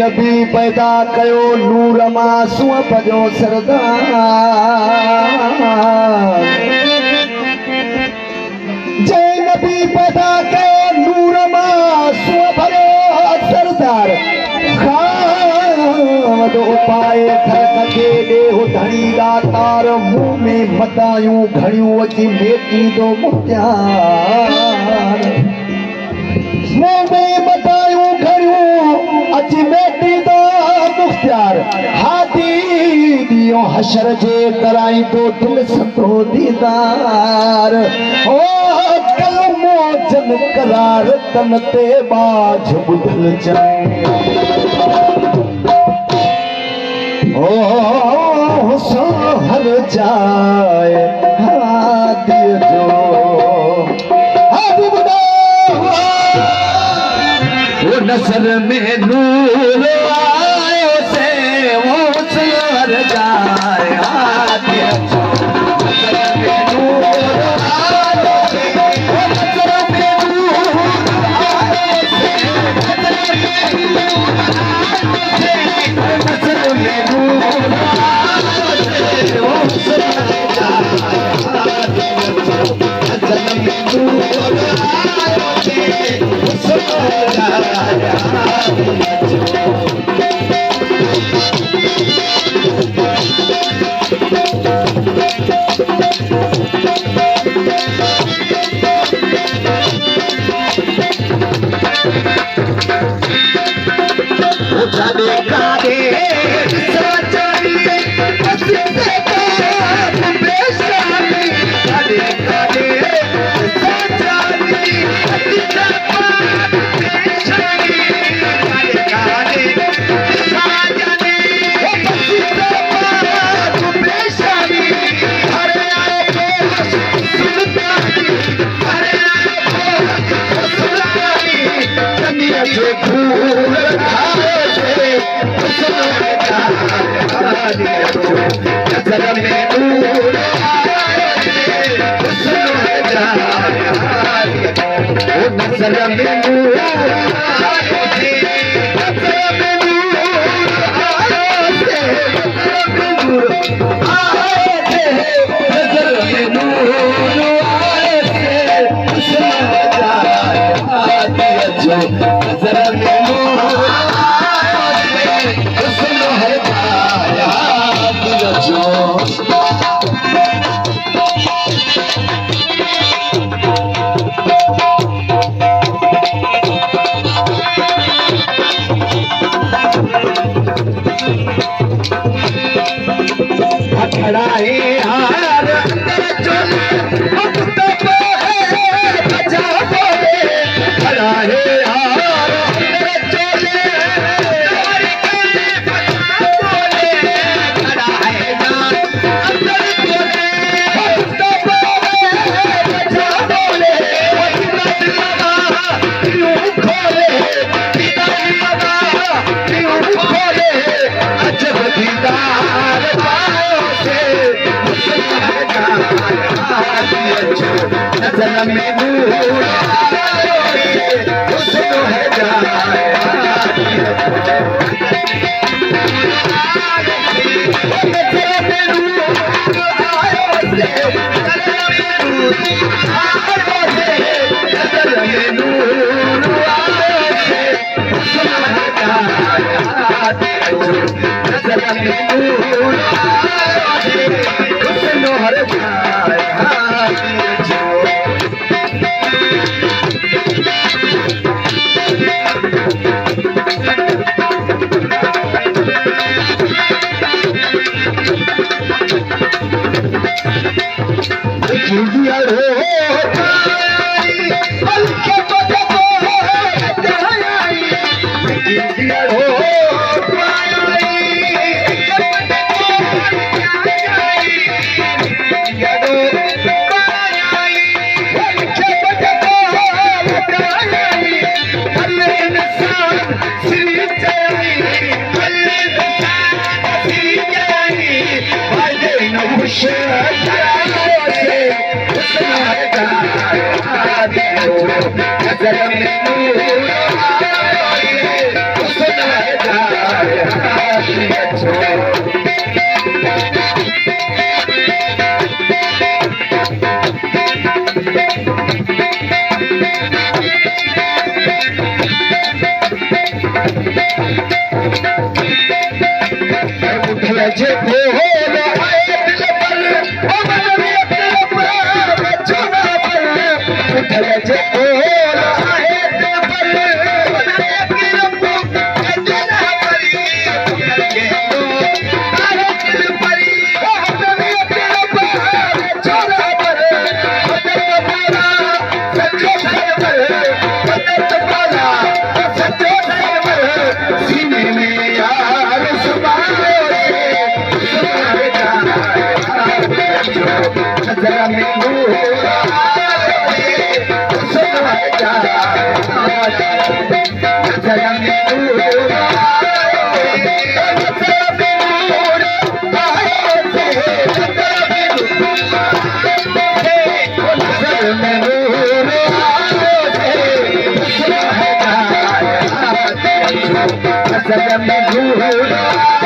नबी पैदा कयो नूर मासूम पजो सरदार जय नबी पैदा कयो नूर मासूम भरो सरदार खावदो पाए खरक के देहो धणी दातार मुंह में मदायूं घणियूं अची मेटी दो मुख्तार मुंह में मदायूं घणियूं अची मेटी दो मुख्तार हाथी दियो हशर जे कराई तो दिल सतो दीदार ओ कलमो जन करार तन ते बाझ बुधल जाए ओ सोहर जाए हाथी जो हाथी बुदा वो नसर में नूर आयो से वो सोहर जाए हाथी जो नसर में नूर आयो से वो नसर में नूर आयो से नसर में नूर जे बोल आए दिल पर ओ मन में तेरा छोड़ा पर उठल जे बोल आए दिल पर मन में तेरा छोड़ा परी के तो तारे दिल परी ओ मन में तेरा छोड़ा पर बदल बोला सच्चे सावर बदल बोला सच्चे सावर सीने में यार सुबारे जरा में नूर आए जरा में नूर जरा में नूर